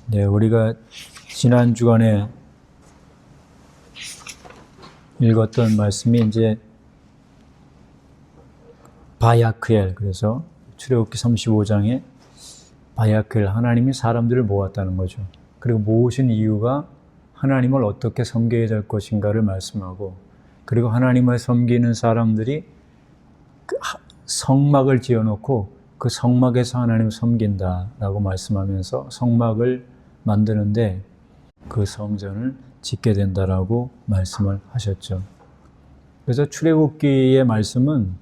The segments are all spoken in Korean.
네, 우리가 지난 주간에 읽었던 말씀이 이제 바야크엘, 그래서 출애굽기 35장에 바야크엘, 하나님이 사람들을 모았다는 거죠. 그리고 모으신 이유가 하나님을 어떻게 섬겨야 될 것인가를 말씀하고, 그리고 하나님을 섬기는 사람들이 성막을 지어놓고 그 성막에서 하나님을 섬긴다라고 말씀하면서 성막을 만드는데 그 성전을 짓게 된다라고 말씀을 하셨죠. 그래서 출애굽기의 말씀은,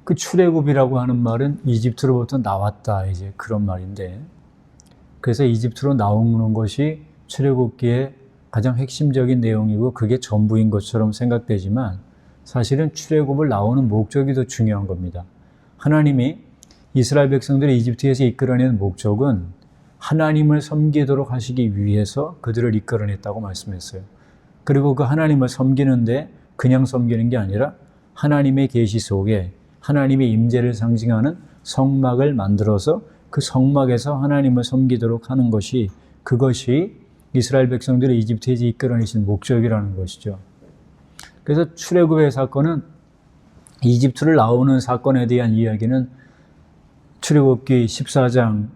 그 출애굽이라고 하는 말은 이집트로부터 나왔다, 이제 그런 말인데, 그래서 이집트로 나오는 것이 출애굽기의 가장 핵심적인 내용이고 그게 전부인 것처럼 생각되지만 사실은 출애굽을 나오는 목적이 더 중요한 겁니다. 하나님이 이스라엘 백성들을 이집트에서 이끌어낸 목적은 하나님을 섬기도록 하시기 위해서 그들을 이끌어냈다고 말씀했어요. 그리고 그 하나님을 섬기는데 그냥 섬기는 게 아니라 하나님의 계시 속에 하나님의 임재를 상징하는 성막을 만들어서 그 성막에서 하나님을 섬기도록 하는 것이, 그것이 이스라엘 백성들을 이집트에서 이끌어내신 목적이라는 것이죠. 그래서 출애굽의 사건은, 이집트를 나오는 사건에 대한 이야기는 출애굽기 14장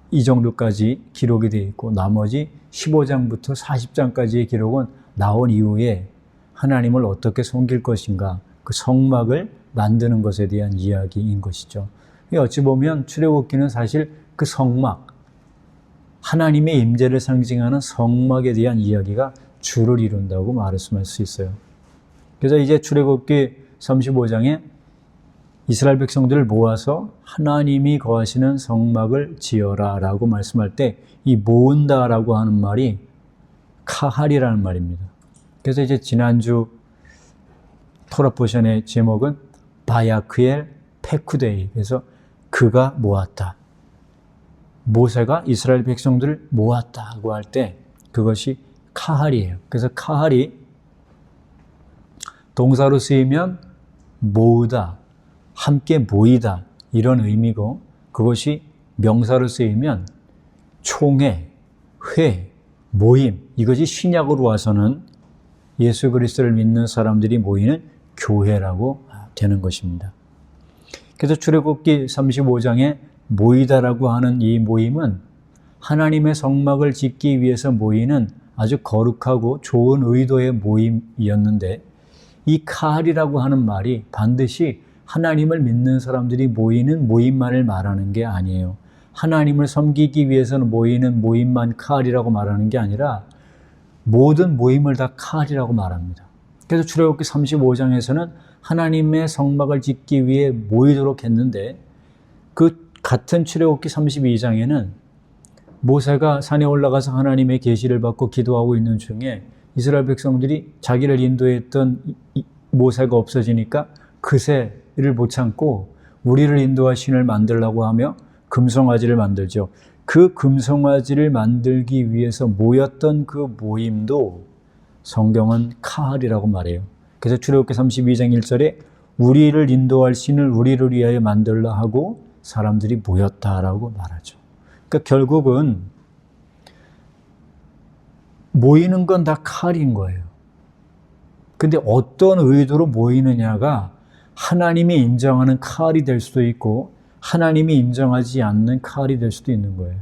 이 정도까지 기록이 되어 있고, 나머지 15장부터 40장까지의 기록은 나온 이후에 하나님을 어떻게 섬길 것인가, 그 성막을 만드는 것에 대한 이야기인 것이죠. 어찌 보면 출애굽기는 사실 그 성막, 하나님의 임재를 상징하는 성막에 대한 이야기가 주를 이룬다고 말씀할 수 있어요. 그래서 이제 출애굽기 35장에 이스라엘 백성들을 모아서 하나님이 거하시는 성막을 지어라 라고 말씀할 때, 이 모은다 라고 하는 말이 카할이라는 말입니다. 그래서 이제 지난주 토라 포션의 제목은 바야크엘 페쿠데이, 그래서 그가 모았다, 모세가 이스라엘 백성들을 모았다고 할 때 그것이 카할이에요. 그래서 카할이 동사로 쓰이면 모으다, 함께 모이다, 이런 의미고, 그것이 명사로 쓰이면 총회, 회, 모임, 이것이 신약으로 와서는 예수 그리스도를 믿는 사람들이 모이는 교회라고 되는 것입니다. 그래서 출애굽기 35장에 모이다라고 하는 이 모임은 하나님의 성막을 짓기 위해서 모이는 아주 거룩하고 좋은 의도의 모임이었는데, 이 카할이라고 하는 말이 반드시 하나님을 믿는 사람들이 모이는 모임만을 말하는 게 아니에요. 하나님을 섬기기 위해서는 모이는 모임만 카할이라고 말하는 게 아니라 모든 모임을 다 카할이라고 말합니다. 그래서 출애굽기 35장에서는 하나님의 성막을 짓기 위해 모이도록 했는데, 그 같은 출애굽기 32장에는 모세가 산에 올라가서 하나님의 계시를 받고 기도하고 있는 중에 이스라엘 백성들이 자기를 인도했던 모세가 없어지니까 그새를 못 참고 우리를 인도할 신을 만들려고 하며 금송아지를 만들죠. 그 금송아지를 만들기 위해서 모였던 그 모임도 성경은 카할이라고 말해요. 그래서 출애굽기 32장 1절에 우리를 인도할 신을 우리를 위하여 만들라 하고 사람들이 모였다라고 말하죠. 그러니까 결국은 모이는 건 다 카할인 거예요. 근데 어떤 의도로 모이느냐가 하나님이 인정하는 카할이 될 수도 있고 하나님이 인정하지 않는 카할이 될 수도 있는 거예요.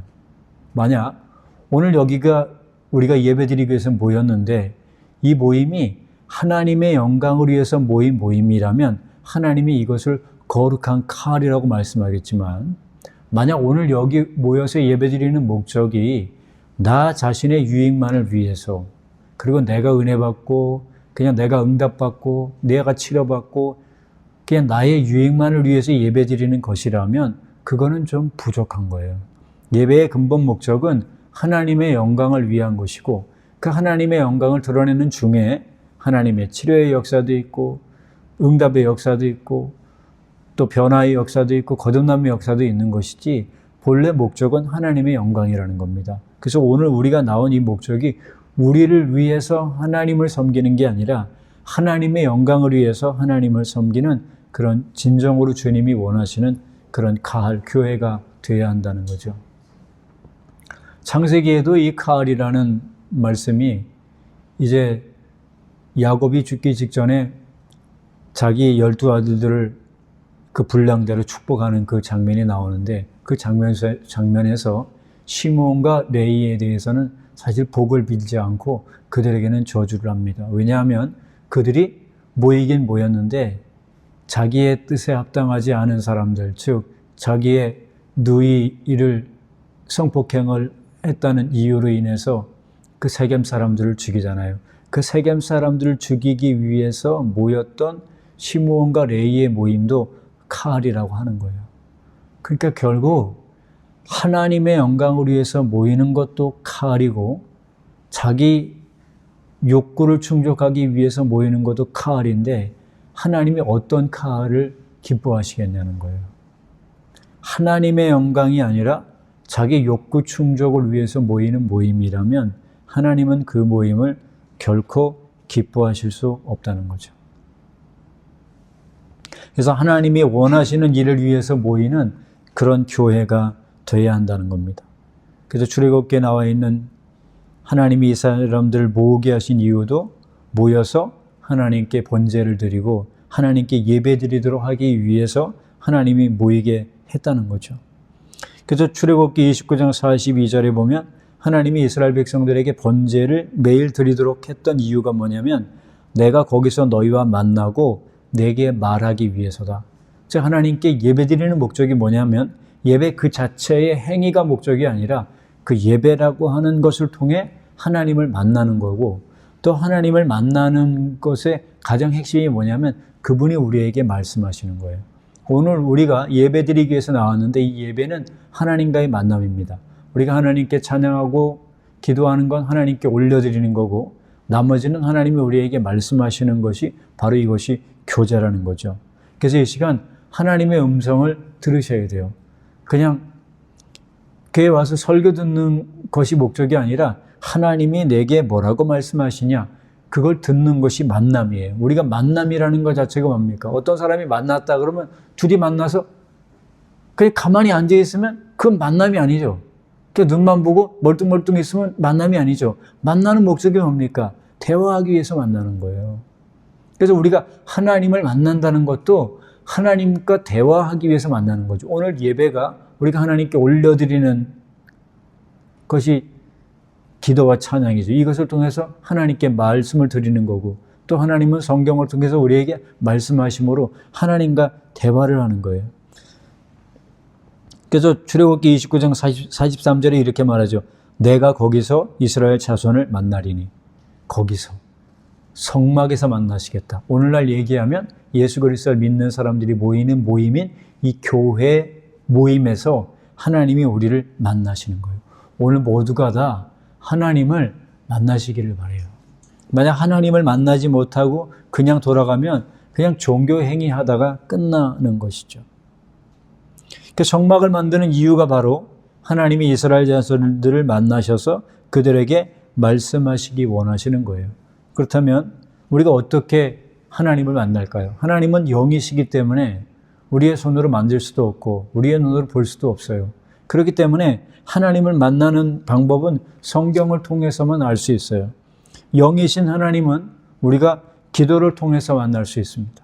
만약 오늘 여기가 우리가 예배드리기 위해서 모였는데 이 모임이 하나님의 영광을 위해서 모인 모임이라면 하나님이 이것을 거룩한 카할이라고 말씀하겠지만, 만약 오늘 여기 모여서 예배드리는 목적이 나 자신의 유익만을 위해서, 그리고 내가 은혜 받고 그냥 내가 응답받고 내가 치료받고 그냥 나의 유익만을 위해서 예배드리는 것이라면 그거는 좀 부족한 거예요. 예배의 근본 목적은 하나님의 영광을 위한 것이고, 그 하나님의 영광을 드러내는 중에 하나님의 치료의 역사도 있고 응답의 역사도 있고 또 변화의 역사도 있고 거듭남의 역사도 있는 것이지, 본래 목적은 하나님의 영광이라는 겁니다. 그래서 오늘 우리가 나온 이 목적이 우리를 위해서 하나님을 섬기는 게 아니라 하나님의 영광을 위해서 하나님을 섬기는 그런 진정으로 주님이 원하시는 그런 카할 교회가 되어야 한다는 거죠. 창세기에도 이 카알이라는 말씀이 이제 야곱이 죽기 직전에 자기 12아들들을 그 분량대로 축복하는 그 장면이 나오는데, 그 장면에서 시므온과 레위에 대해서는 사실 복을 빌지 않고 그들에게는 저주를 합니다. 왜냐하면 그들이 모이긴 모였는데 자기의 뜻에 합당하지 않은 사람들, 즉 자기의 누이를 성폭행을 했다는 이유로 인해서 그 세겜 사람들을 죽이잖아요. 그 세겜 사람들을 죽이기 위해서 모였던 시므온과 레위의 모임도 카알이라고 하는 거예요. 그러니까 결국 하나님의 영광을 위해서 모이는 것도 카알이고, 자기 욕구를 충족하기 위해서 모이는 것도 카알인데, 하나님이 어떤 카알을 기뻐하시겠냐는 거예요. 하나님의 영광이 아니라 자기 욕구 충족을 위해서 모이는 모임이라면 하나님은 그 모임을 결코 기뻐하실 수 없다는 거죠. 그래서 하나님이 원하시는 일을 위해서 모이는 그런 교회가 되어야 한다는 겁니다. 그래서 출애굽기에 나와 있는 하나님이 이 사람들을 모으게 하신 이유도 모여서 하나님께 번제를 드리고 하나님께 예배드리도록 하기 위해서 하나님이 모이게 했다는 거죠. 그래서 출애굽기 29장 42절에 보면 하나님이 이스라엘 백성들에게 번제를 매일 드리도록 했던 이유가 뭐냐면, 내가 거기서 너희와 만나고 내게 말하기 위해서다. 즉 하나님께 예배드리는 목적이 뭐냐면, 예배 그 자체의 행위가 목적이 아니라 그 예배라고 하는 것을 통해 하나님을 만나는 거고, 또 하나님을 만나는 것의 가장 핵심이 뭐냐면 그분이 우리에게 말씀하시는 거예요. 오늘 우리가 예배드리기 위해서 나왔는데 이 예배는 하나님과의 만남입니다. 우리가 하나님께 찬양하고 기도하는 건 하나님께 올려드리는 거고, 나머지는 하나님이 우리에게 말씀하시는 것이 바로 이것이 교제라는 거죠. 그래서 이 시간 하나님의 음성을 들으셔야 돼요. 그냥 교회 와서 설교 듣는 것이 목적이 아니라 하나님이 내게 뭐라고 말씀하시냐, 그걸 듣는 것이 만남이에요. 우리가 만남이라는 것 자체가 뭡니까? 어떤 사람이 만났다 그러면 둘이 만나서 그냥 가만히 앉아있으면 그건 만남이 아니죠. 그냥 눈만 보고 멀뚱멀뚱 있으면 만남이 아니죠. 만나는 목적이 뭡니까? 대화하기 위해서 만나는 거예요. 그래서 우리가 하나님을 만난다는 것도 하나님과 대화하기 위해서 만나는 거죠. 오늘 예배가 우리가 하나님께 올려드리는 것이 기도와 찬양이죠. 이것을 통해서 하나님께 말씀을 드리는 거고, 또 하나님은 성경을 통해서 우리에게 말씀하심으로 하나님과 대화를 하는 거예요. 그래서 출애굽기 29장 43절에 이렇게 말하죠. 내가 거기서 이스라엘 자손을 만나리니. 거기서 성막에서 만나시겠다. 오늘날 얘기하면 예수 그리스도를 믿는 사람들이 모이는 모임인 이 교회 모임에서 하나님이 우리를 만나시는 거예요. 오늘 모두가 다 하나님을 만나시기를 바라요. 만약 하나님을 만나지 못하고 그냥 돌아가면 그냥 종교 행위하다가 끝나는 것이죠. 성막을 만드는 이유가 바로 하나님이 이스라엘 자손들을 만나셔서 그들에게 말씀하시기 원하시는 거예요. 그렇다면 우리가 어떻게 하나님을 만날까요? 하나님은 영이시기 때문에 우리의 손으로 만질 수도 없고 우리의 눈으로 볼 수도 없어요. 그렇기 때문에 하나님을 만나는 방법은 성경을 통해서만 알 수 있어요. 영이신 하나님은 우리가 기도를 통해서 만날 수 있습니다.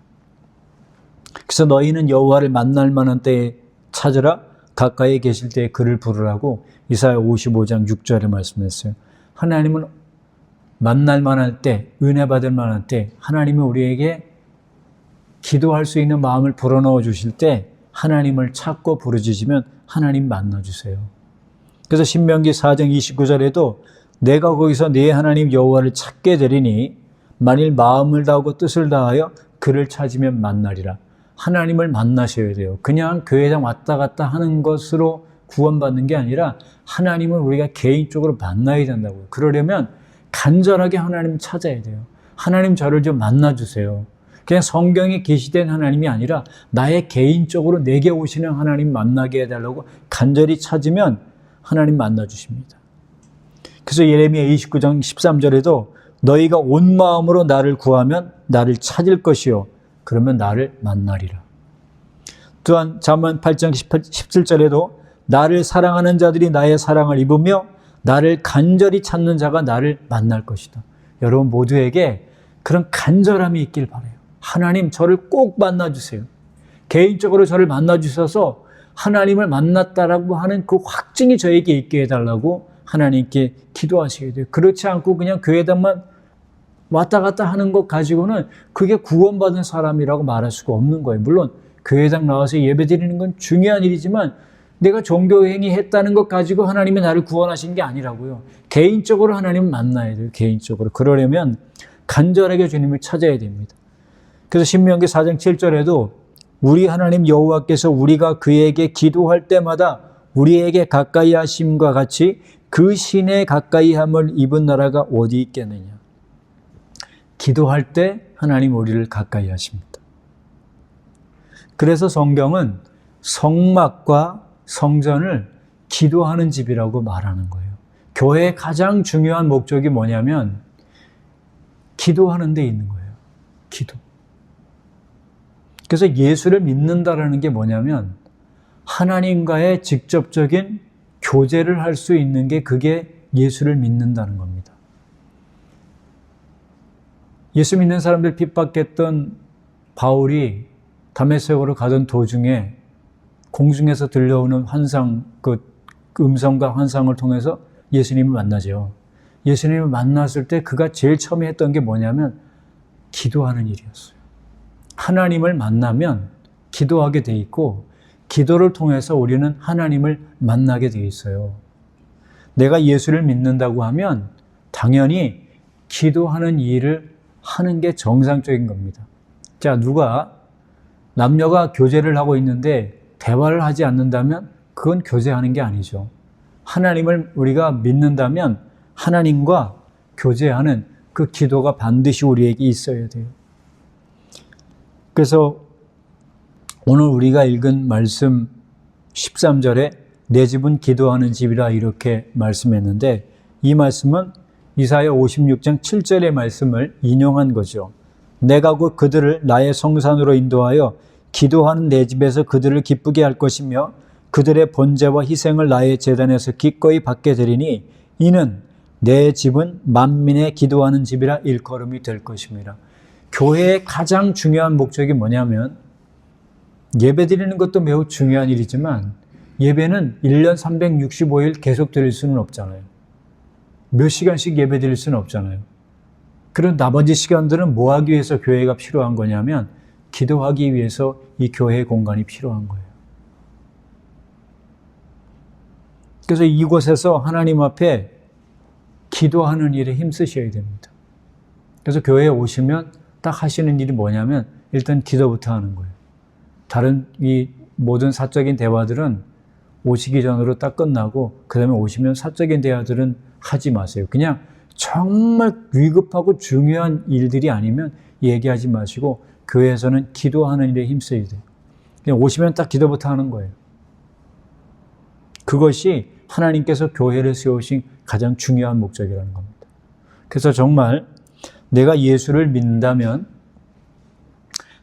그래서 너희는 여호와를 만날 만한 때에 찾으라, 가까이 계실 때에 그를 부르라고 이사야 55장 6절에 말씀했어요. 하나님은 만날 만할 때, 은혜 받을 만할 때, 하나님이 우리에게 기도할 수 있는 마음을 불어넣어 주실 때 하나님을 찾고 부르짖으면 하나님 만나주세요. 그래서 신명기 4장 29절에도 내가 거기서 네 하나님 여호와를 찾게 되리니 만일 마음을 다하고 뜻을 다하여 그를 찾으면 만나리라. 하나님을 만나셔야 돼요. 그냥 교회장 왔다 갔다 하는 것으로 구원받는 게 아니라 하나님을 우리가 개인적으로 만나야 된다고요. 그러려면 간절하게 하나님 찾아야 돼요. 하나님 저를 좀 만나주세요. 그냥 성경에 계시된 하나님이 아니라 나의 개인적으로 내게 오시는 하나님 만나게 해달라고 간절히 찾으면 하나님 만나주십니다. 그래서 예레미야 29장 13절에도 너희가 온 마음으로 나를 구하면 나를 찾을 것이요 그러면 나를 만나리라. 또한 잠언 8장 17절에도 나를 사랑하는 자들이 나의 사랑을 입으며 나를 간절히 찾는 자가 나를 만날 것이다. 여러분 모두에게 그런 간절함이 있길 바라요. 하나님 저를 꼭 만나주세요. 개인적으로 저를 만나주셔서 하나님을 만났다라고 하는 그 확증이 저에게 있게 해달라고 하나님께 기도하셔야 돼요. 그렇지 않고 그냥 교회당만 왔다 갔다 하는 것 가지고는 그게 구원받은 사람이라고 말할 수가 없는 거예요. 물론 교회당 나와서 예배드리는 건 중요한 일이지만 내가 종교행위 했다는 것 가지고 하나님이 나를 구원하신 게 아니라고요. 개인적으로 하나님을 만나야 돼요. 개인적으로. 그러려면 간절하게 주님을 찾아야 됩니다. 그래서 신명기 4장 7절에도 우리 하나님 여호와께서 우리가 그에게 기도할 때마다 우리에게 가까이 하심과 같이 그 신에 가까이 함을 입은 나라가 어디 있겠느냐. 기도할 때 하나님 우리를 가까이 하십니다. 그래서 성경은 성막과 성전을 기도하는 집이라고 말하는 거예요. 교회의 가장 중요한 목적이 뭐냐면 기도하는 데 있는 거예요. 기도. 그래서 예수를 믿는다라는 게 뭐냐면 하나님과의 직접적인 교제를 할 수 있는 게 그게 예수를 믿는다는 겁니다. 예수 믿는 사람들 핍박했던 바울이 다메섹으로 가던 도중에 공중에서 들려오는 환상, 그 음성과 환상을 통해서 예수님을 만나죠. 예수님을 만났을 때 그가 제일 처음에 했던 게 뭐냐면 기도하는 일이었어요. 하나님을 만나면 기도하게 돼 있고 기도를 통해서 우리는 하나님을 만나게 돼 있어요. 내가 예수를 믿는다고 하면 당연히 기도하는 일을 하는 게 정상적인 겁니다. 자, 누가 남녀가 교제를 하고 있는데 대화를 하지 않는다면 그건 교제하는 게 아니죠. 하나님을 우리가 믿는다면 하나님과 교제하는 그 기도가 반드시 우리에게 있어야 돼요. 그래서 오늘 우리가 읽은 말씀 13절에 내 집은 기도하는 집이라 이렇게 말씀했는데 이 말씀은 이사야 56장 7절의 말씀을 인용한 거죠. 내가 곧 그들을 나의 성산으로 인도하여 기도하는 내 집에서 그들을 기쁘게 할 것이며 그들의 번제와 희생을 나의 제단에서 기꺼이 받게 되리니 이는 내 집은 만민의 기도하는 집이라 일컬음이 될 것입니다. 교회의 가장 중요한 목적이 뭐냐면 예배드리는 것도 매우 중요한 일이지만 예배는 1년 365일 계속 드릴 수는 없잖아요. 몇 시간씩 예배드릴 수는 없잖아요. 그런 나머지 시간들은 뭐 하기 위해서 교회가 필요한 거냐면 기도하기 위해서 이 교회의 공간이 필요한 거예요. 그래서 이곳에서 하나님 앞에 기도하는 일에 힘쓰셔야 됩니다. 그래서 교회에 오시면 딱 하시는 일이 뭐냐면 일단 기도부터 하는 거예요. 다른 이 모든 사적인 대화들은 오시기 전으로 딱 끝나고 그 다음에 오시면 사적인 대화들은 하지 마세요. 그냥 정말 위급하고 중요한 일들이 아니면 얘기하지 마시고 교회에서는 기도하는 일에 힘써야 돼요. 그냥 오시면 딱 기도부터 하는 거예요. 그것이 하나님께서 교회를 세우신 가장 중요한 목적이라는 겁니다. 그래서 정말 내가 예수를 믿는다면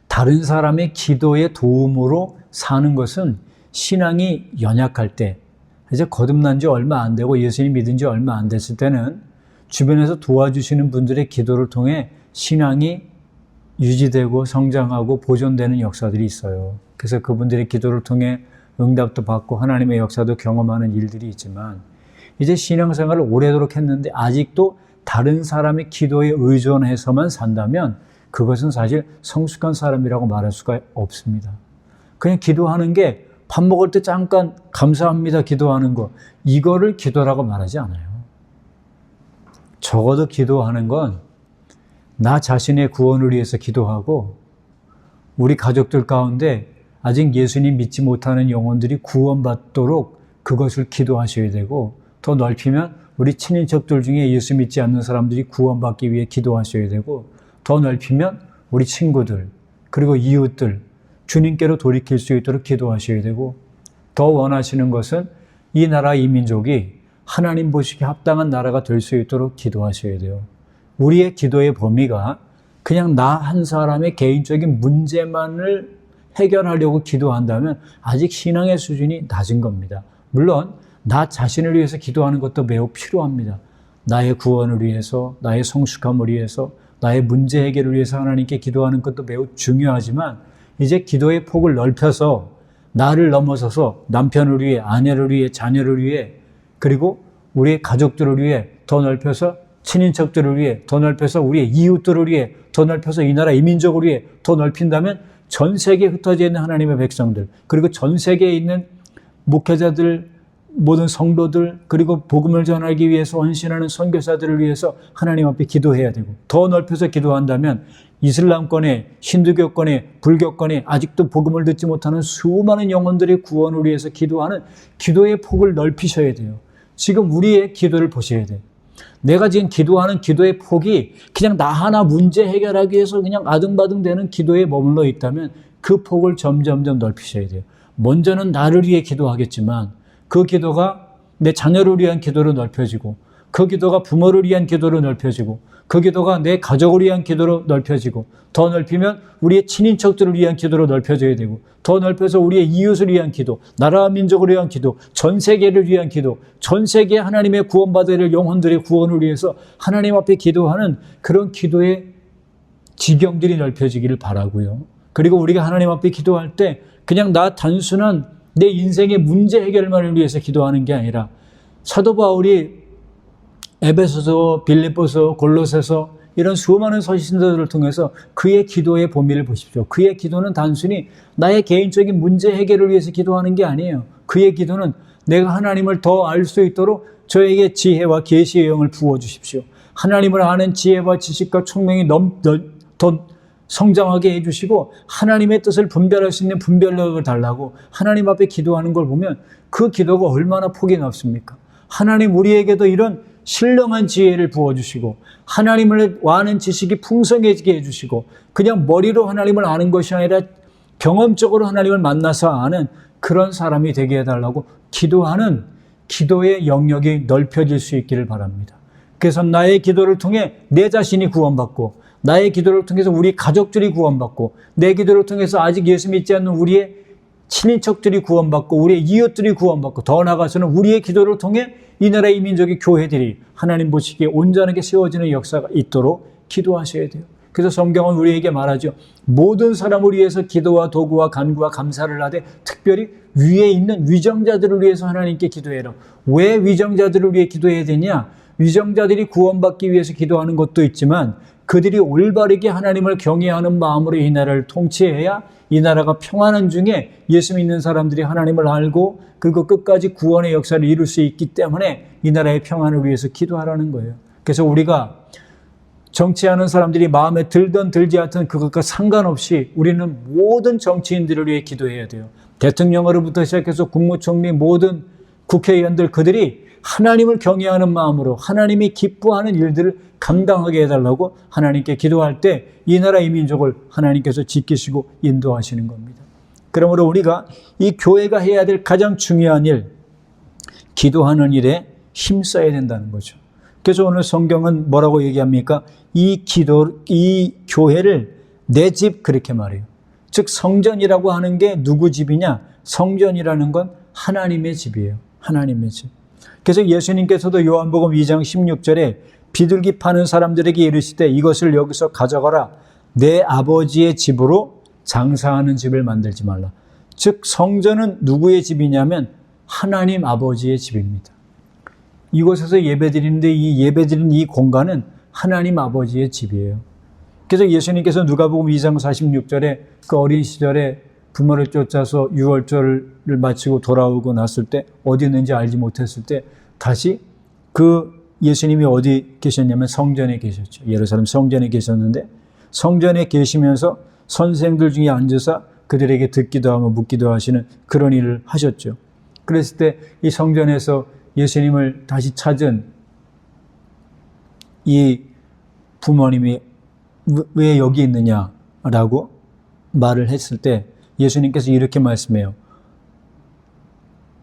다른 사람의 기도의 도움으로 사는 것은 신앙이 연약할 때, 이제 거듭난 지 얼마 안 되고 예수님 믿은 지 얼마 안 됐을 때는 주변에서 도와주시는 분들의 기도를 통해 신앙이 유지되고 성장하고 보존되는 역사들이 있어요. 그래서 그분들의 기도를 통해 응답도 받고 하나님의 역사도 경험하는 일들이 있지만 이제 신앙생활을 오래도록 했는데 아직도 다른 사람의 기도에 의존해서만 산다면 그것은 사실 성숙한 사람이라고 말할 수가 없습니다. 그냥 기도하는 게 밥 먹을 때 잠깐 감사합니다 기도하는 거, 이거를 기도라고 말하지 않아요. 적어도 기도하는 건 나 자신의 구원을 위해서 기도하고 우리 가족들 가운데 아직 예수님 믿지 못하는 영혼들이 구원받도록 그것을 기도하셔야 되고, 더 넓히면 우리 친인척들 중에 예수 믿지 않는 사람들이 구원받기 위해 기도하셔야 되고, 더 넓히면 우리 친구들 그리고 이웃들 주님께로 돌이킬 수 있도록 기도하셔야 되고, 더 원하시는 것은 이 나라 이 민족이 하나님 보시기에 합당한 나라가 될 수 있도록 기도하셔야 돼요. 우리의 기도의 범위가 그냥 나 한 사람의 개인적인 문제만을 해결하려고 기도한다면 아직 신앙의 수준이 낮은 겁니다. 물론 나 자신을 위해서 기도하는 것도 매우 필요합니다. 나의 구원을 위해서, 나의 성숙함을 위해서, 나의 문제 해결을 위해서 하나님께 기도하는 것도 매우 중요하지만 이제 기도의 폭을 넓혀서 나를 넘어서서 남편을 위해, 아내를 위해, 자녀를 위해, 그리고 우리의 가족들을 위해 더 넓혀서 친인척들을 위해, 더 넓혀서 우리의 이웃들을 위해, 더 넓혀서 이 나라 이민족을 위해 더 넓힌다면 전 세계에 흩어져 있는 하나님의 백성들, 그리고 전 세계에 있는 목회자들, 모든 성도들, 그리고 복음을 전하기 위해서 헌신하는 선교사들을 위해서 하나님 앞에 기도해야 되고, 더 넓혀서 기도한다면 이슬람권에, 힌두교권에, 불교권에 아직도 복음을 듣지 못하는 수많은 영혼들의 구원을 위해서 기도하는 기도의 폭을 넓히셔야 돼요. 지금 우리의 기도를 보셔야 돼요. 내가 지금 기도하는 기도의 폭이 그냥 나 하나 문제 해결하기 위해서 그냥 아등바등 되는 기도에 머물러 있다면 그 폭을 점점점 넓히셔야 돼요. 먼저는 나를 위해 기도하겠지만 그 기도가 내 자녀를 위한 기도로 넓혀지고, 그 기도가 부모를 위한 기도로 넓혀지고, 그 기도가 내 가족을 위한 기도로 넓혀지고, 더 넓히면 우리의 친인척들을 위한 기도로 넓혀져야 되고, 더 넓혀서 우리의 이웃을 위한 기도, 나라와 민족을 위한 기도, 전 세계를 위한 기도, 전 세계 하나님의 구원받아야 될 영혼들의 구원을 위해서 하나님 앞에 기도하는 그런 기도의 지경들이 넓혀지기를 바라고요. 그리고 우리가 하나님 앞에 기도할 때 그냥 나 단순한 내 인생의 문제 해결만을 위해서 기도하는 게 아니라 사도 바울이 에베소서, 빌립보서, 골로새서 이런 수많은 서신들을 통해서 그의 기도의 범위를 보십시오. 그의 기도는 단순히 나의 개인적인 문제 해결을 위해서 기도하는 게 아니에요. 그의 기도는 내가 하나님을 더 알 수 있도록 저에게 지혜와 계시의 영을 부어주십시오. 하나님을 아는 지혜와 지식과 총명이 더 성장하게 해주시고 하나님의 뜻을 분별할 수 있는 분별력을 달라고 하나님 앞에 기도하는 걸 보면 그 기도가 얼마나 폭이 넓습니까? 하나님 우리에게도 이런 신령한 지혜를 부어주시고 하나님을 아는 지식이 풍성해지게 해주시고 그냥 머리로 하나님을 아는 것이 아니라 경험적으로 하나님을 만나서 아는 그런 사람이 되게 해달라고 기도하는 기도의 영역이 넓혀질 수 있기를 바랍니다. 그래서 나의 기도를 통해 내 자신이 구원받고 나의 기도를 통해서 우리 가족들이 구원받고 내 기도를 통해서 아직 예수 믿지 않는 우리의 친인척들이 구원받고 우리의 이웃들이 구원받고 더 나아가서는 우리의 기도를 통해 이 나라의 민족의 교회들이 하나님 보시기에 온전하게 세워지는 역사가 있도록 기도하셔야 돼요. 그래서 성경은 우리에게 말하죠. 모든 사람을 위해서 기도와 도구와 간구와 감사를 하되 특별히 위에 있는 위정자들을 위해서 하나님께 기도해라. 왜 위정자들을 위해 기도해야 되냐? 위정자들이 구원받기 위해서 기도하는 것도 있지만 그들이 올바르게 하나님을 경외하는 마음으로 이 나라를 통치해야 이 나라가 평안한 중에 예수 믿는 사람들이 하나님을 알고 그리고 끝까지 구원의 역사를 이룰 수 있기 때문에 이 나라의 평안을 위해서 기도하라는 거예요. 그래서 우리가 정치하는 사람들이 마음에 들든 들지 않든 그것과 상관없이 우리는 모든 정치인들을 위해 기도해야 돼요. 대통령으로부터 시작해서 국무총리 모든 국회의원들 그들이 하나님을 경외하는 마음으로 하나님이 기뻐하는 일들을 감당하게 해달라고 하나님께 기도할 때 이 나라 이 민족을 하나님께서 지키시고 인도하시는 겁니다. 그러므로 우리가 이 교회가 해야 될 가장 중요한 일, 기도하는 일에 힘써야 된다는 거죠. 그래서 오늘 성경은 뭐라고 얘기합니까? 이 교회를 내 집 그렇게 말해요. 즉 성전이라고 하는 게 누구 집이냐? 성전이라는 건 하나님의 집이에요. 하나님의 집. 그래서 예수님께서도 요한복음 2장 16절에 비둘기 파는 사람들에게 이르시되 이것을 여기서 가져가라. 내 아버지의 집으로 장사하는 집을 만들지 말라. 즉 성전은 누구의 집이냐면 하나님 아버지의 집입니다. 이곳에서 예배드리는데 이 예배드리는 이 공간은 하나님 아버지의 집이에요. 그래서 예수님께서 누가복음 2장 46절에 그 어린 시절에 부모를 쫓아서 유월절을 마치고 돌아오고 났을 때 어디 있는지 알지 못했을 때 다시 그 예수님이 어디 계셨냐면 성전에 계셨죠. 예루살렘 성전에 계셨는데 성전에 계시면서 선생들 중에 앉아서 그들에게 듣기도 하고 묻기도 하시는 그런 일을 하셨죠. 그랬을 때 이 성전에서 예수님을 다시 찾은 이 부모님이 왜 여기 있느냐라고 말을 했을 때 예수님께서 이렇게 말씀해요.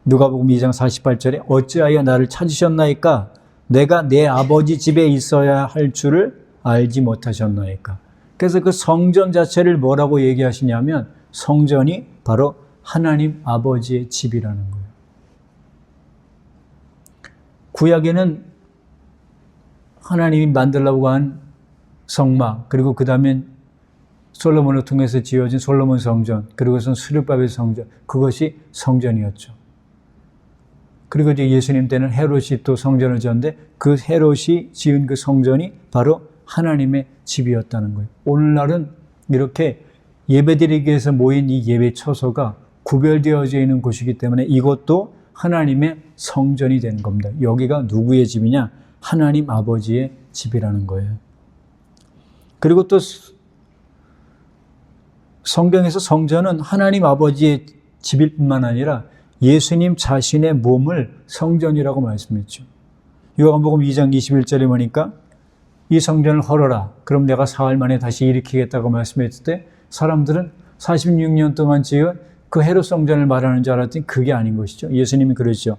누가복음 2장 48절에 어찌하여 나를 찾으셨나이까? 내가 내 아버지 집에 있어야 할 줄을 알지 못하셨나이까? 그래서 그 성전 자체를 뭐라고 얘기하시냐면 성전이 바로 하나님 아버지의 집이라는 거예요. 구약에는 하나님이 만들려고 한 성막, 그리고 그 다음에 솔로몬을 통해서 지어진 솔로몬 성전, 그리고선 스룹바벨 성전, 그것이 성전이었죠. 그리고 이제 예수님 때는 헤롯이 또 성전을 지었는데 그 헤롯이 지은 그 성전이 바로 하나님의 집이었다는 거예요. 오늘날은 이렇게 예배드리기 위해서 모인 이 예배 처소가 구별되어져 있는 곳이기 때문에 이것도 하나님의 성전이 되는 겁니다. 여기가 누구의 집이냐? 하나님 아버지의 집이라는 거예요. 그리고 또 성경에서 성전은 하나님 아버지의 집일 뿐만 아니라 예수님 자신의 몸을 성전이라고 말씀했죠. 요한복음 2장 21절에 보니까 이 성전을 헐어라. 그럼 내가 사흘 만에 다시 일으키겠다고 말씀했을 때 사람들은 46년 동안 지은 그 헤롯 성전을 말하는 줄 알았더니 그게 아닌 것이죠. 예수님이 그러시죠.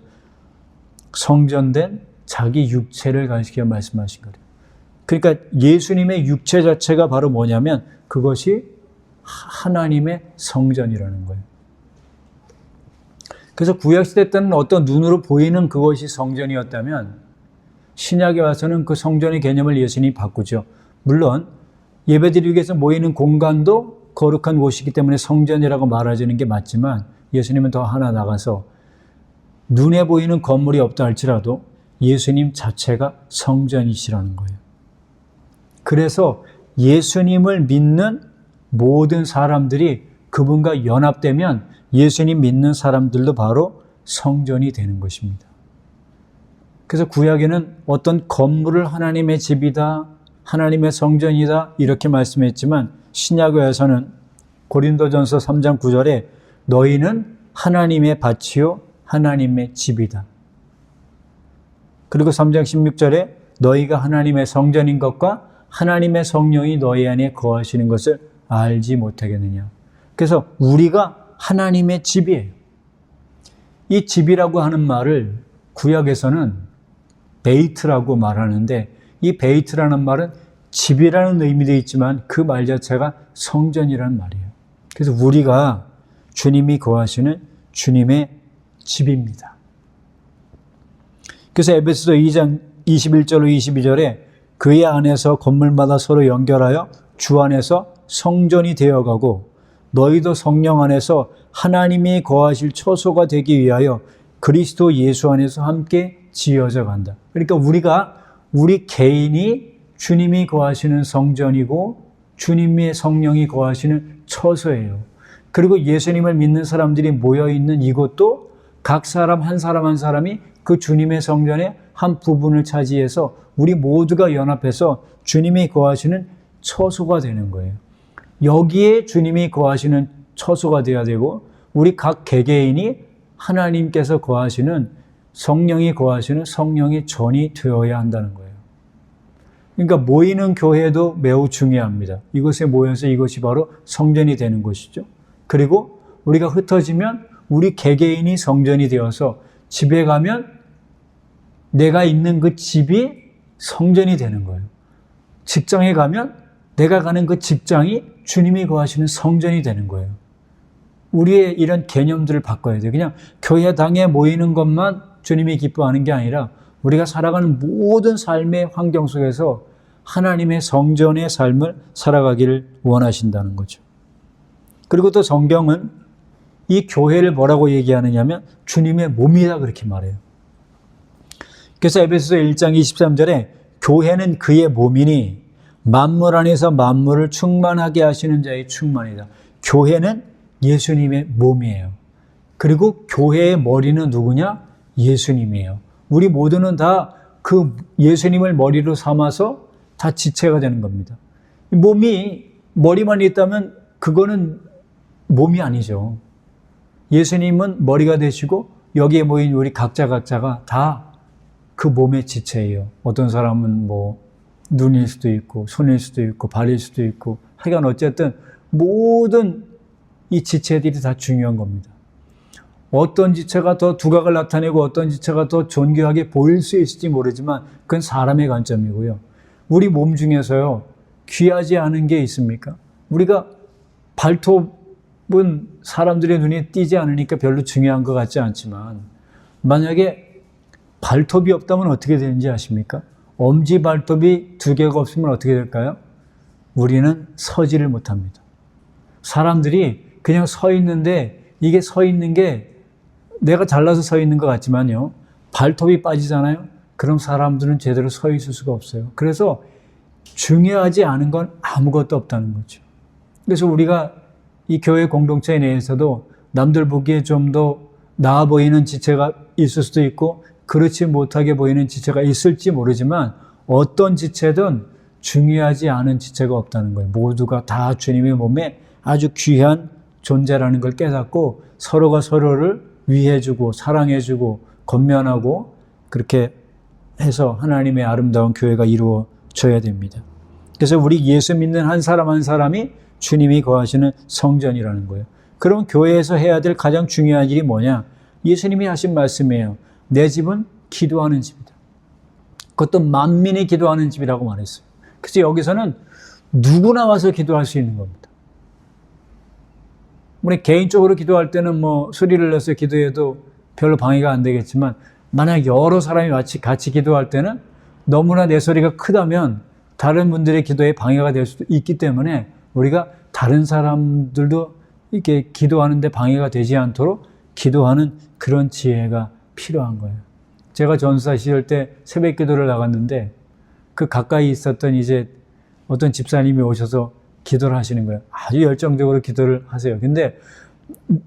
성전된 자기 육체를 가리켜 말씀하신 거예요. 그러니까 예수님의 육체 자체가 바로 뭐냐면 그것이 하나님의 성전이라는 거예요. 그래서 구약시대 때는 어떤 눈으로 보이는 그것이 성전이었다면 신약에 와서는 그 성전의 개념을 예수님이 바꾸죠. 물론 예배드리기 위해서 모이는 공간도 거룩한 곳이기 때문에 성전이라고 말하지는 게 맞지만 예수님은 더 하나 나가서 눈에 보이는 건물이 없다 할지라도 예수님 자체가 성전이시라는 거예요. 그래서 예수님을 믿는 모든 사람들이 그분과 연합되면 예수님 믿는 사람들도 바로 성전이 되는 것입니다. 그래서 구약에는 어떤 건물을 하나님의 집이다, 하나님의 성전이다 이렇게 말씀했지만 신약에 와서는 고린도전서 3장 9절에 너희는 하나님의 밭이요 하나님의 집이다. 그리고 3장 16절에 너희가 하나님의 성전인 것과 하나님의 성령이 너희 안에 거하시는 것을 알지 못하겠느냐. 그래서 우리가 하나님의 집이에요. 이 집이라고 하는 말을 구약에서는 베이트라고 말하는데 이 베이트라는 말은 집이라는 의미도 있지만 그 말 자체가 성전이라는 말이에요. 그래서 우리가 주님이 거하시는 주님의 집입니다. 그래서 에베소서 2장 21절로 22절에 그의 안에서 건물마다 서로 연결하여 주 안에서 성전이 되어가고 너희도 성령 안에서 하나님이 거하실 처소가 되기 위하여 그리스도 예수 안에서 함께 지어져 간다. 그러니까 우리 개인이 주님이 거하시는 성전이고 주님의 성령이 거하시는 처소예요. 그리고 예수님을 믿는 사람들이 모여있는 이곳도 각 사람 한 사람이 그 주님의 성전의 한 부분을 차지해서 우리 모두가 연합해서 주님이 거하시는 처소가 되는 거예요. 여기에 주님이 거하시는 처소가 되어야 되고 우리 각 개개인이 하나님께서 거하시는 성령이 거하시는 성령의 전이 되어야 한다는 거예요. 그러니까 모이는 교회도 매우 중요합니다. 이곳에 모여서 이것이 바로 성전이 되는 것이죠. 그리고 우리가 흩어지면 우리 개개인이 성전이 되어서 집에 가면 내가 있는 그 집이 성전이 되는 거예요. 직장에 가면 내가 가는 그 직장이 주님이 거하시는 성전이 되는 거예요. 우리의 이런 개념들을 바꿔야 돼요. 그냥 교회당에 모이는 것만 주님이 기뻐하는 게 아니라 우리가 살아가는 모든 삶의 환경 속에서 하나님의 성전의 삶을 살아가기를 원하신다는 거죠. 그리고 또 성경은 이 교회를 뭐라고 얘기하느냐면 주님의 몸이다 그렇게 말해요. 그래서 에베소서 1장 23절에 교회는 그의 몸이니 만물 안에서 만물을 충만하게 하시는 자의 충만이다. 교회는 예수님의 몸이에요. 그리고 교회의 머리는 누구냐? 예수님이에요. 우리 모두는 다 그 예수님을 머리로 삼아서 다 지체가 되는 겁니다. 몸이 머리만 있다면 그거는 몸이 아니죠. 예수님은 머리가 되시고 여기에 모인 우리 각자가 다 그 몸의 지체예요. 어떤 사람은 뭐 눈일 수도 있고 손일 수도 있고 발일 수도 있고 하여간 어쨌든 모든 이 지체들이 다 중요한 겁니다. 어떤 지체가 더 두각을 나타내고 어떤 지체가 더 존귀하게 보일 수 있을지 모르지만 그건 사람의 관점이고요. 우리 몸 중에서요 귀하지 않은 게 있습니까? 우리가 발톱은 사람들의 눈에 띄지 않으니까 별로 중요한 것 같지 않지만 만약에 발톱이 없다면 어떻게 되는지 아십니까? 엄지 발톱이 2개가 없으면 어떻게 될까요? 우리는 서지를 못합니다. 사람들이 그냥 서 있는데 이게 서 있는 게 내가 잘나서 서 있는 것 같지만요. 발톱이 빠지잖아요. 그럼 사람들은 제대로 서 있을 수가 없어요. 그래서 중요하지 않은 건 아무것도 없다는 거죠. 그래서 우리가 이 교회 공동체 내에서도 남들 보기에 좀 더 나아 보이는 지체가 있을 수도 있고 그렇지 못하게 보이는 지체가 있을지 모르지만 어떤 지체든 중요하지 않은 지체가 없다는 거예요. 모두가 다 주님의 몸에 아주 귀한 존재라는 걸 깨닫고 서로가 서로를 위해주고 사랑해주고 권면하고 그렇게 해서 하나님의 아름다운 교회가 이루어져야 됩니다. 그래서 우리 예수 믿는 한 사람 한 사람이 주님이 거하시는 성전이라는 거예요. 그럼 교회에서 해야 될 가장 중요한 일이 뭐냐? 예수님이 하신 말씀이에요. 내 집은 기도하는 집이다. 그것도 만민이 기도하는 집이라고 말했어요. 그래서 여기서는 누구나 와서 기도할 수 있는 겁니다. 우리 개인적으로 기도할 때는 뭐 소리를 내서 기도해도 별로 방해가 안 되겠지만 만약 여러 사람이 같이 기도할 때는 너무나 내 소리가 크다면 다른 분들의 기도에 방해가 될 수도 있기 때문에 우리가 다른 사람들도 이렇게 기도하는데 방해가 되지 않도록 기도하는 그런 지혜가 필요한 거예요. 제가 전사 시절 때 새벽 기도를 나갔는데 그 가까이 있었던 이제 어떤 집사님이 오셔서 기도를 하시는 거예요. 아주 열정적으로 기도를 하세요. 근데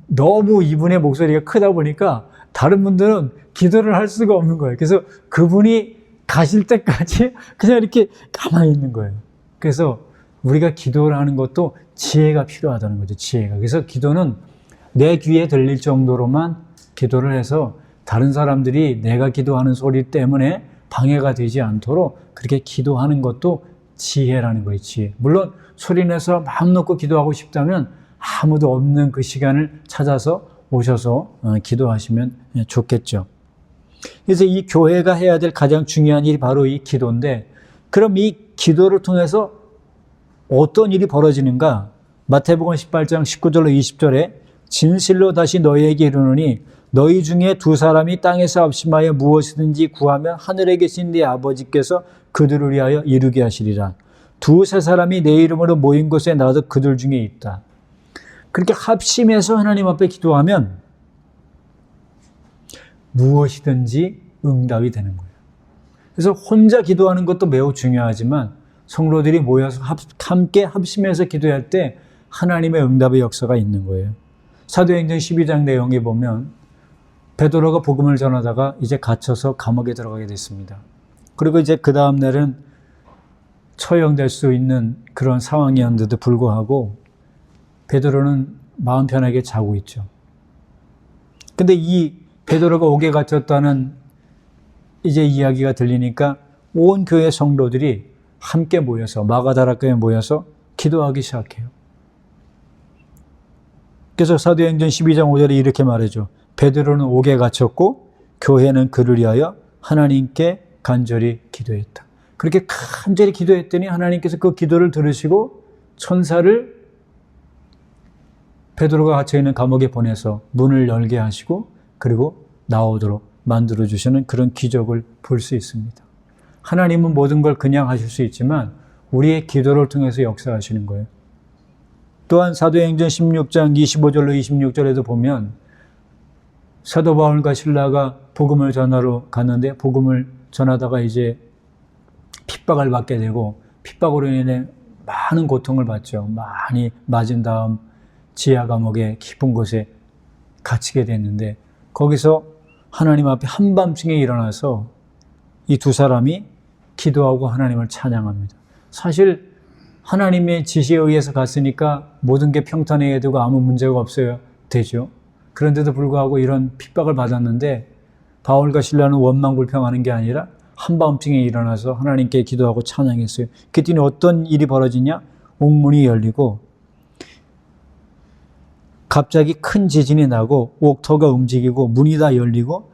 너무 이분의 목소리가 크다 보니까 다른 분들은 기도를 할 수가 없는 거예요. 그래서 그분이 가실 때까지 그냥 이렇게 가만히 있는 거예요. 그래서 우리가 기도를 하는 것도 지혜가 필요하다는 거죠. 지혜가. 그래서 기도는 내 귀에 들릴 정도로만 기도를 해서 다른 사람들이 내가 기도하는 소리 때문에 방해가 되지 않도록 그렇게 기도하는 것도 지혜라는 거예요. 지혜. 물론 소리내서 마음 놓고 기도하고 싶다면 아무도 없는 그 시간을 찾아서 오셔서 기도하시면 좋겠죠. 그래서 이 교회가 해야 될 가장 중요한 일이 바로 이 기도인데, 그럼 이 기도를 통해서 어떤 일이 벌어지는가? 마태복음 18장 19절로 20절에 진실로 다시 너희에게 이르노니 너희 중에 2사람이 땅에서 합심하여 무엇이든지 구하면 하늘에 계신 네 아버지께서 그들을 위하여 이루게 하시리라. 2-3사람이 내 이름으로 모인 곳에 나도 그들 중에 있다. 그렇게 합심해서 하나님 앞에 기도하면 무엇이든지 응답이 되는 거예요. 그래서 혼자 기도하는 것도 매우 중요하지만 성도들이 모여서 함께 합심해서 기도할 때 하나님의 응답의 역사가 있는 거예요. 사도행전 12장 내용에 보면 베드로가 복음을 전하다가 이제 갇혀서 감옥에 들어가게 됐습니다. 그리고 이제 그 다음 날은 처형될 수 있는 그런 상황이었는데도 불구하고 베드로는 마음 편하게 자고 있죠. 근데 이 베드로가 옥에 갇혔다는 이제 이야기가 들리니까 온 교회 성도들이 함께 모여서 마가다락교에 모여서 기도하기 시작해요. 그래서 사도행전 12장 5절에 이렇게 말해줘. 베드로는 옥에 갇혔고 교회는 그를 위하여 하나님께 간절히 기도했다. 그렇게 간절히 기도했더니 하나님께서 그 기도를 들으시고 천사를 베드로가 갇혀있는 감옥에 보내서 문을 열게 하시고 그리고 나오도록 만들어주시는 그런 기적을 볼 수 있습니다. 하나님은 모든 걸 그냥 하실 수 있지만 우리의 기도를 통해서 역사하시는 거예요. 또한 사도행전 16장 25절로 26절에도 보면 사도 바울과 실라가 복음을 전하러 갔는데 복음을 전하다가 이제 핍박을 받게 되고 핍박으로 인해 많은 고통을 받죠. 많이 맞은 다음 지하 감옥의 깊은 곳에 갇히게 됐는데 거기서 하나님 앞에 한밤중에 일어나서 이 2사람이 기도하고 하나님을 찬양합니다. 사실 하나님의 지시에 의해서 갔으니까 모든 게 평탄해야 되고 아무 문제가 없어야 되죠. 그런데도 불구하고 이런 핍박을 받았는데 바울과 실라는 원망불평하는 게 아니라 한밤중에 일어나서 하나님께 기도하고 찬양했어요. 그랬더니 어떤 일이 벌어지냐? 옥문이 열리고 갑자기 큰 지진이 나고 옥터가 움직이고 문이 다 열리고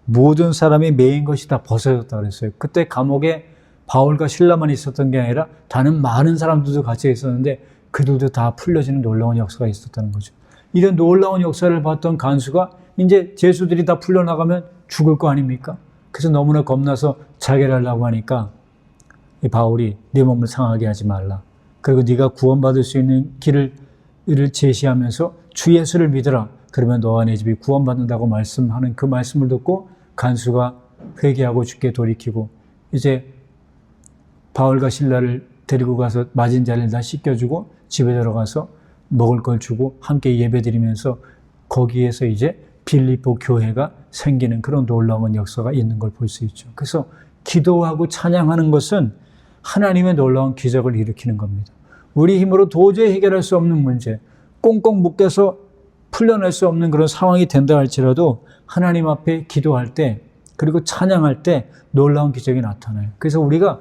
모든 사람이 매인 것이 다 벗어졌다 그랬어요. 그때 감옥에 바울과 실라만 있었던 게 아니라 다른 많은 사람들도 같이 있었는데 그들도 다 풀려지는 놀라운 역사가 있었다는 거죠. 이런 놀라운 역사를 봤던 간수가 이제 죄수들이 다 풀려나가면 죽을 거 아닙니까? 그래서 너무나 겁나서 자결 하려고 하니까 이 바울이 네 몸을 상하게 하지 말라. 그리고 네가 구원받을 수 있는 길을 제시하면서 주 예수를 믿으라. 그러면 너와 내 집이 구원받는다고 말씀하는 그 말씀을 듣고 간수가 회개하고 주께 돌이키고 이제 바울과 실라를 데리고 가서 맞은 자를 다 씻겨주고 집에 들어가서 먹을 걸 주고 함께 예배드리면서 거기에서 이제 빌립보 교회가 생기는 그런 놀라운 역사가 있는 걸 볼 수 있죠. 그래서 기도하고 찬양하는 것은 하나님의 놀라운 기적을 일으키는 겁니다. 우리 힘으로 도저히 해결할 수 없는 문제, 꽁꽁 묶여서 풀려낼 수 없는 그런 상황이 된다 할지라도 하나님 앞에 기도할 때 그리고 찬양할 때 놀라운 기적이 나타나요. 그래서 우리가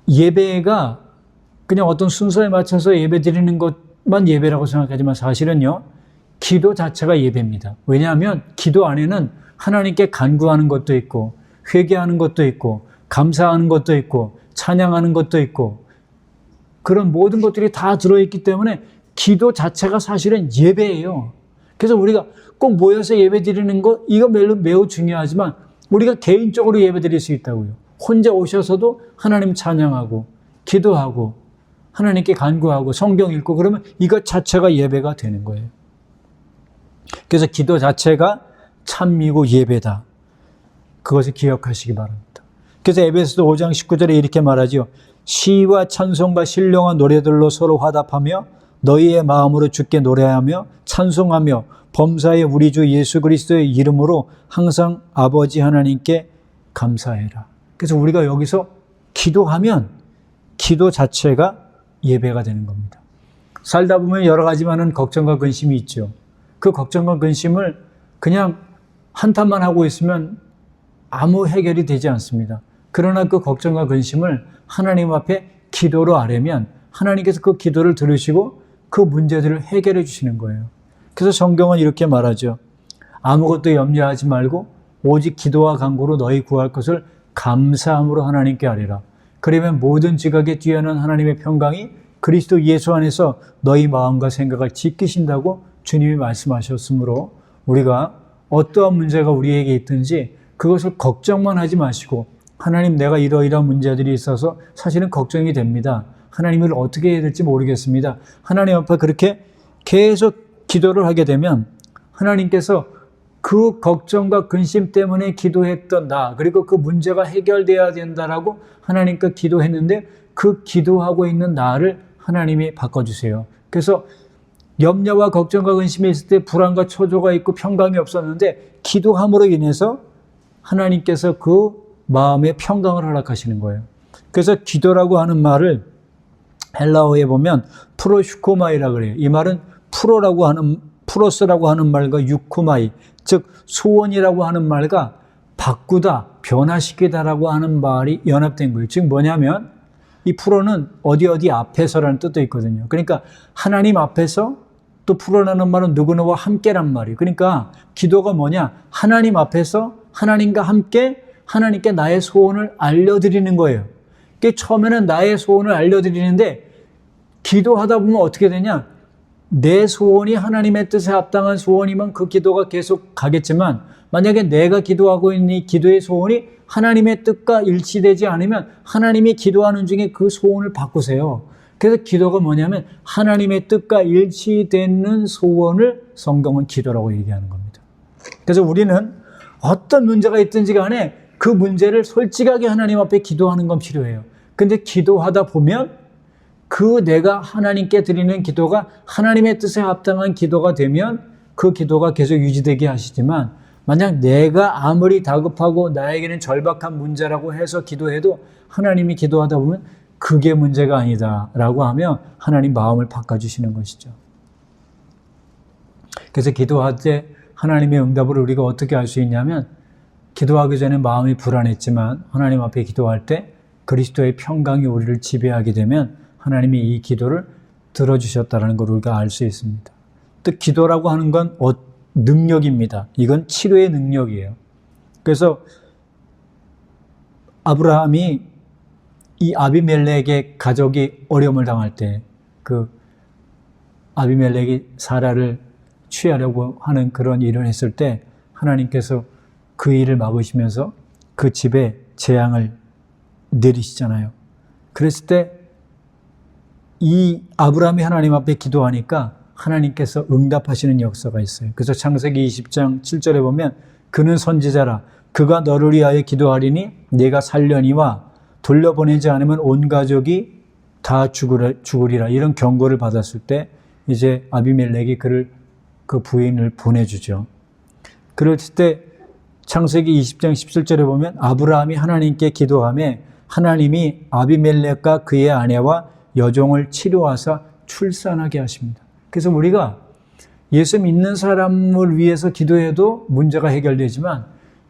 예배가 그냥 어떤 순서에 맞춰서 예배 드리는 것만 예배라고 생각하지만 사실은요, 기도 자체가 예배입니다. 왜냐하면 기도 안에는 하나님께 간구하는 것도 있고 회개하는 것도 있고 감사하는 것도 있고 찬양하는 것도 있고 그런 모든 것들이 다 들어있기 때문에 기도 자체가 사실은 예배예요. 그래서 우리가 꼭 모여서 예배 드리는 것 이거 매우 중요하지만 우리가 개인적으로 예배 드릴 수 있다고요. 혼자 오셔서도 하나님 찬양하고 기도하고 하나님께 간구하고 성경 읽고 그러면 이것 자체가 예배가 되는 거예요. 그래서 기도 자체가 찬미고 예배다. 그것을 기억하시기 바랍니다. 그래서 에베소서 5장 19절에 이렇게 말하죠. 시와 찬송과 신령한 노래들로 서로 화답하며 너희의 마음으로 주께 노래하며 찬송하며 범사의 우리 주 예수 그리스도의 이름으로 항상 아버지 하나님께 감사해라. 그래서 우리가 여기서 기도하면 기도 자체가 예배가 되는 겁니다. 살다 보면 여러 가지 많은 걱정과 근심이 있죠. 그 걱정과 근심을 그냥 한탄만 하고 있으면 아무 해결이 되지 않습니다. 그러나 그 걱정과 근심을 하나님 앞에 기도로 아뢰면 하나님께서 그 기도를 들으시고 그 문제들을 해결해 주시는 거예요. 그래서 성경은 이렇게 말하죠. 아무것도 염려하지 말고 오직 기도와 간구로 너희 구할 것을 감사함으로 하나님께 아뢰라. 그러면 모든 지각에 뛰어난 하나님의 평강이 그리스도 예수 안에서 너희 마음과 생각을 지키신다고 주님이 말씀하셨으므로 우리가 어떠한 문제가 우리에게 있든지 그것을 걱정만 하지 마시고 하나님 내가 이러이러한 문제들이 있어서 사실은 걱정이 됩니다. 하나님을 어떻게 해야 될지 모르겠습니다. 하나님 앞에 그렇게 계속 기도를 하게 되면 하나님께서 그 걱정과 근심 때문에 기도했던 나 그리고 그 문제가 해결돼야 된다라고 하나님께 기도했는데 그 기도하고 있는 나를 하나님이 바꿔주세요. 그래서 염려와 걱정과 근심이 있을 때 불안과 초조가 있고 평강이 없었는데 기도함으로 인해서 하나님께서 그 마음의 평강을 허락하시는 거예요. 그래서 기도라고 하는 말을 헬라어에 보면 프로슈코마이라 그래요. 이 말은 프로스라고 하는 말과 유코마이, 즉 소원이라고 하는 말과 바꾸다, 변화시키다라고 하는 말이 연합된 거예요. 즉 뭐냐면 이 프로는 어디 앞에서라는 뜻도 있거든요. 그러니까 하나님 앞에서 또 프로라는 말은 누구누구와 함께란 말이에요. 그러니까 기도가 뭐냐? 하나님 앞에서 하나님과 함께 하나님께 나의 소원을 알려드리는 거예요. 처음에는 나의 소원을 알려드리는데 기도하다 보면 어떻게 되냐? 내 소원이 하나님의 뜻에 합당한 소원이면 그 기도가 계속 가겠지만 만약에 내가 기도하고 있는 이 기도의 소원이 하나님의 뜻과 일치되지 않으면 하나님이 기도하는 중에 그 소원을 바꾸세요. 그래서 기도가 뭐냐면 하나님의 뜻과 일치되는 소원을 성경은 기도라고 얘기하는 겁니다. 그래서 우리는 어떤 문제가 있든지 간에 그 문제를 솔직하게 하나님 앞에 기도하는 건 필요해요. 근데 기도하다 보면 그 내가 하나님께 드리는 기도가 하나님의 뜻에 합당한 기도가 되면 그 기도가 계속 유지되게 하시지만 만약 내가 아무리 다급하고 나에게는 절박한 문제라고 해서 기도해도 하나님이 기도하다 보면 그게 문제가 아니다라고 하면 하나님 마음을 바꿔주시는 것이죠. 그래서 기도할 때 하나님의 응답을 우리가 어떻게 알 수 있냐면 기도하기 전에 마음이 불안했지만 하나님 앞에 기도할 때 그리스도의 평강이 우리를 지배하게 되면 하나님이 이 기도를 들어주셨다는 걸 우리가 알 수 있습니다. 또 기도라고 하는 건 능력입니다. 이건 치료의 능력이에요. 그래서 아브라함이 이 아비멜렉의 가족이 어려움을 당할 때 그 아비멜렉이 사라를 취하려고 하는 그런 일을 했을 때 하나님께서 그 일을 막으시면서 그 집에 재앙을 내리시잖아요. 그랬을 때 이 아브라함이 하나님 앞에 기도하니까 하나님께서 응답하시는 역사가 있어요. 그래서 창세기 20장 7절에 보면 그는 선지자라 그가 너를 위하여 기도하리니 네가 살려니와 돌려보내지 않으면 온 가족이 다 죽으리라 이런 경고를 받았을 때 이제 아비멜렉이 그 부인을 보내주죠. 그럴 때 창세기 20장 17절에 보면 아브라함이 하나님께 기도하며 하나님이 아비멜렉과 그의 아내와 여종을 치료하사 출산하게 하십니다. 그래서 우리가 예수 믿는 사람을 위해서 기도해도 문제가 해결되지만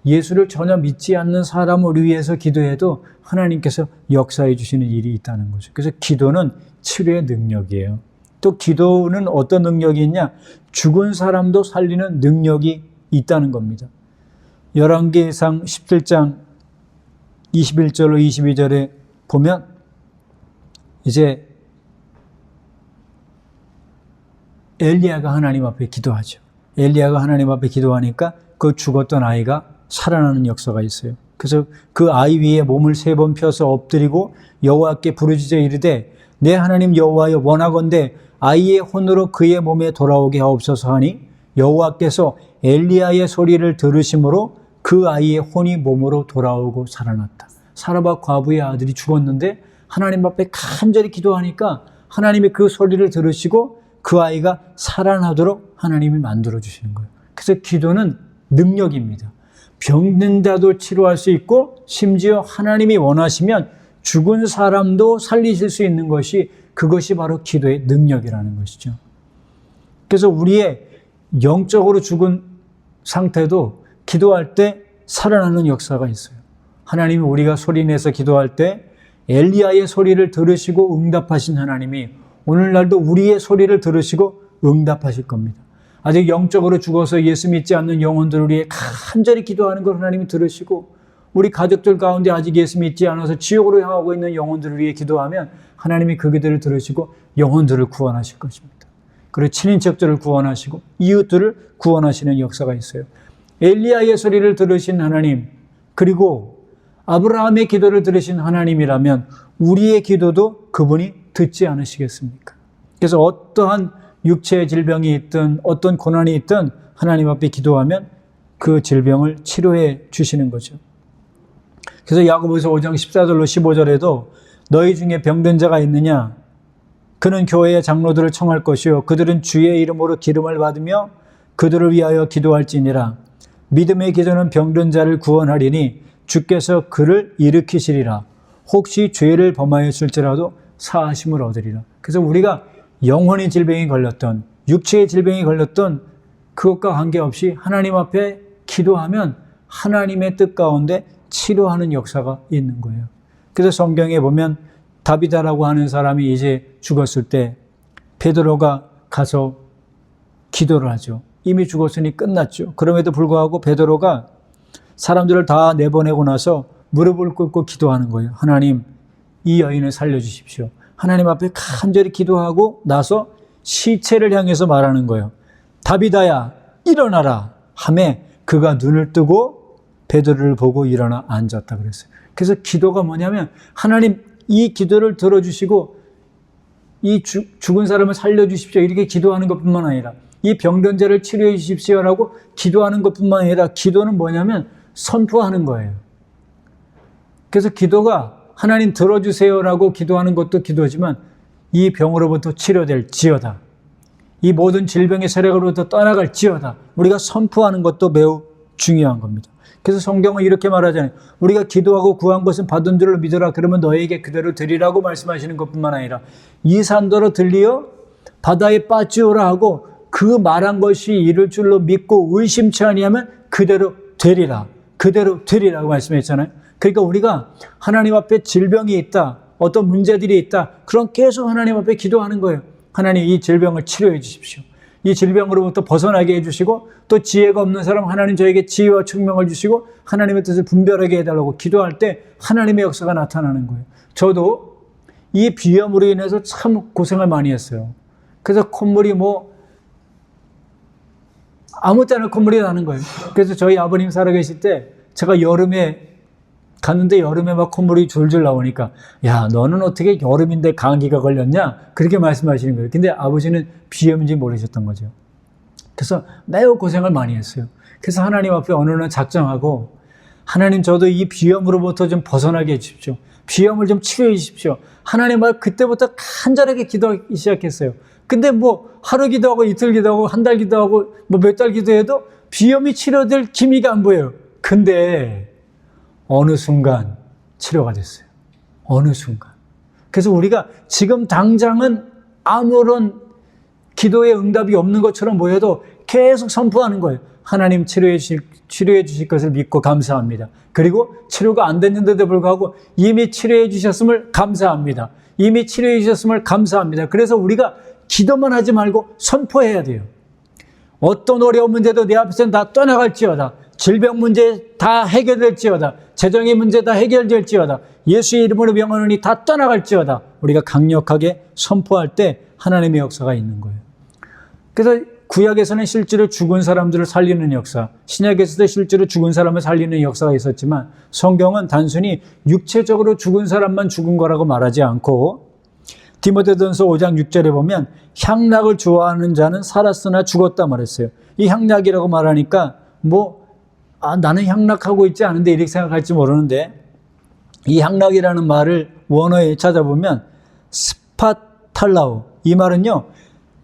예수를 전혀 믿지 않는 사람을 위해서 기도해도 하나님께서 역사해 주시는 일이 있다는 거죠. 그래서 기도는 치료의 능력이에요. 또 기도는 어떤 능력이 있냐? 죽은 사람도 살리는 능력이 있다는 겁니다. 열왕기상 17장 21절로 22절에 보면 이제 엘리야가 하나님 앞에 기도하죠. 엘리야가 하나님 앞에 기도하니까 그 죽었던 아이가 살아나는 역사가 있어요. 그래서 그 아이 위에 몸을 3번 펴서 엎드리고 여호와께 부르짖어 이르되 내 하나님 여호와여 원하건대 아이의 혼으로 그의 몸에 돌아오게 하옵소서 하니 여호와께서 엘리야의 소리를 들으심으로 그 아이의 혼이 몸으로 돌아오고 살아났다. 사라밧 과부의 아들이 죽었는데 하나님 앞에 간절히 기도하니까 하나님이 그 소리를 들으시고 그 아이가 살아나도록 하나님이 만들어주시는 거예요. 그래서 기도는 능력입니다. 병든 자도 치료할 수 있고 심지어 하나님이 원하시면 죽은 사람도 살리실 수 있는 것이 그것이 바로 기도의 능력이라는 것이죠. 그래서 우리의 영적으로 죽은 상태도 기도할 때 살아나는 역사가 있어요. 하나님이 우리가 소리내서 기도할 때 엘리야의 소리를 들으시고 응답하신 하나님이 오늘날도 우리의 소리를 들으시고 응답하실 겁니다. 아직 영적으로 죽어서 예수 믿지 않는 영혼들을 위해 간절히 기도하는 걸 하나님이 들으시고 우리 가족들 가운데 아직 예수 믿지 않아서 지옥으로 향하고 있는 영혼들을 위해 기도하면 하나님이 그 기도를 들으시고 영혼들을 구원하실 것입니다. 그리고 친인척들을 구원하시고 이웃들을 구원하시는 역사가 있어요. 엘리야의 소리를 들으신 하나님 그리고 아브라함의 기도를 들으신 하나님이라면 우리의 기도도 그분이 듣지 않으시겠습니까? 그래서 어떠한 육체의 질병이 있든 어떤 고난이 있든 하나님 앞에 기도하면 그 질병을 치료해 주시는 거죠. 그래서 야고보서 5장 14절로 15절에도 너희 중에 병든 자가 있느냐? 그는 교회의 장로들을 청할 것이요 그들은 주의 이름으로 기름을 받으며 그들을 위하여 기도할지니라. 믿음의 기도는 병든 자를 구원하리니 주께서 그를 일으키시리라. 혹시 죄를 범하였을지라도 사하심을 얻으리라. 그래서 우리가 영혼의 질병이 걸렸던 육체의 질병이 걸렸던 그것과 관계없이 하나님 앞에 기도하면 하나님의 뜻 가운데 치료하는 역사가 있는 거예요. 그래서 성경에 보면 다비다라고 하는 사람이 이제 죽었을 때 베드로가 가서 기도를 하죠. 이미 죽었으니 끝났죠. 그럼에도 불구하고 베드로가 사람들을 다 내보내고 나서 무릎을 꿇고 기도하는 거예요. 하나님, 이 여인을 살려주십시오. 하나님 앞에 간절히 기도하고 나서 시체를 향해서 말하는 거예요. 다비다야, 일어나라 하매 그가 눈을 뜨고 베드로를 보고 일어나 앉았다 그랬어요. 그래서 기도가 뭐냐면 하나님 이 기도를 들어주시고 이 죽은 사람을 살려주십시오. 이렇게 기도하는 것뿐만 아니라 이 병든 자를 치료해 주십시오라고 기도하는 것뿐만 아니라 기도는 뭐냐면 선포하는 거예요. 그래서 기도가 하나님 들어주세요라고 기도하는 것도 기도지만 이 병으로부터 치료될지어다. 이 모든 질병의 세력으로부터 떠나갈지어다. 우리가 선포하는 것도 매우 중요한 겁니다. 그래서 성경은 이렇게 말하잖아요. 우리가 기도하고 구한 것은 받은 줄로 믿어라. 그러면 너에게 그대로 되리라고 말씀하시는 것뿐만 아니라 이 산더러 들리어 바다에 빠지오라 하고 그 말한 것이 이룰 줄로 믿고 의심치 아니하면 그대로 되리라. 그대로 되리라고 말씀했잖아요. 그러니까 우리가 하나님 앞에 질병이 있다. 어떤 문제들이 있다. 그럼 계속 하나님 앞에 기도하는 거예요. 하나님 이 질병을 치료해 주십시오. 이 질병으로부터 벗어나게 해주시고 또 지혜가 없는 사람 하나님 저에게 지혜와 총명을 주시고 하나님의 뜻을 분별하게 해달라고 기도할 때 하나님의 역사가 나타나는 거예요. 저도 이 비염으로 인해서 참 고생을 많이 했어요. 그래서 콧물이 아무 때나 콧물이 나는 거예요. 그래서 저희 아버님 살아계실 때 제가 여름에 갔는데 여름에 막 콧물이 줄줄 나오니까 야, 너는 어떻게 여름인데 감기가 걸렸냐? 그렇게 말씀하시는 거예요. 근데 아버지는 비염인지 모르셨던 거죠. 그래서 매우 고생을 많이 했어요. 그래서 하나님 앞에 어느 날 작정하고 하나님, 저도 이 비염으로부터 좀 벗어나게 해주십시오. 비염을 좀 치료해 주십시오. 하나님 말 그때부터 간절하게 기도하기 시작했어요. 근데 뭐 하루 기도하고 이틀 기도하고 한 달 기도하고 뭐 몇 달 기도해도 비염이 치료될 기미가 안 보여요. 근데 어느 순간 치료가 됐어요. 어느 순간. 그래서 우리가 지금 당장은 아무런 기도의 응답이 없는 것처럼 보여도 계속 선포하는 거예요. 하나님 치료해 주실 것을 믿고 감사합니다. 그리고 치료가 안 됐는데도 불구하고 이미 치료해 주셨음을 감사합니다. 이미 치료해 주셨음을 감사합니다. 그래서 우리가 기도만 하지 말고 선포해야 돼요. 어떤 어려운 문제도 내 앞에서는 다 떠나갈지어다. 질병 문제 다 해결될지어다. 재정의 문제 다 해결될지어다. 예수의 이름으로 명하노니 다 떠나갈지어다. 우리가 강력하게 선포할 때 하나님의 역사가 있는 거예요. 그래서 구약에서는 실제로 죽은 사람들을 살리는 역사, 신약에서도 실제로 죽은 사람을 살리는 역사가 있었지만 성경은 단순히 육체적으로 죽은 사람만 죽은 거라고 말하지 않고 디모데전서 5장 6절에 보면 향락을 좋아하는 자는 살았으나 죽었다 말했어요. 이 향락이라고 말하니까 나는 향락하고 있지 않은데 이렇게 생각할지 모르는데 이 향락이라는 말을 원어에 찾아보면 스파탈라우, 이 말은요